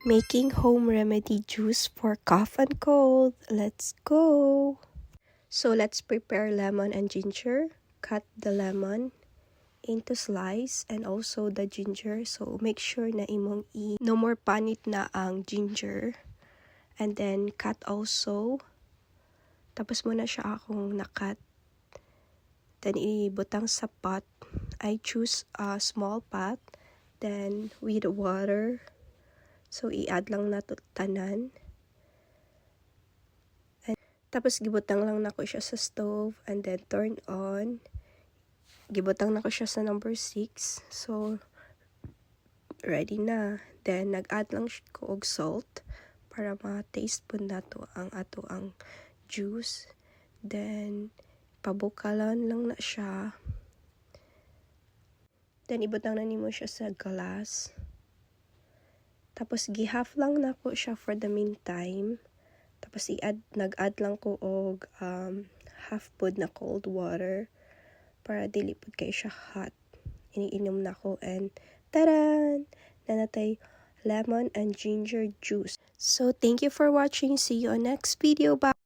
Making home remedy juice for cough and cold. Let's go! So let's prepare lemon and ginger. Cut the lemon into slice and also the ginger. So make sure na imong no more panit na ang ginger. And then cut also. Tapos muna siya akong nakat. Then ibutang sa pot. I choose a small pot. Then with water. So i-add lang na to tanan. And, tapos gibutang lang na ko siya sa stove and then turn on. Gibutang na ko siya sa number 6. So ready na. Then nag-add lang ko og salt para ma-taste po na to ang ato ang juice. Then pabukalan lang na siya. Then ibutang na nimo siya sa glass. Tapos gi-half lang na ko siya for the meantime. Tapos nag-add lang ko og half pod na cold water para dili pod kay siya hot. Iniinom na ko and taran! Nanatay lemon and ginger juice. So thank you for watching. See you on next video. Bye!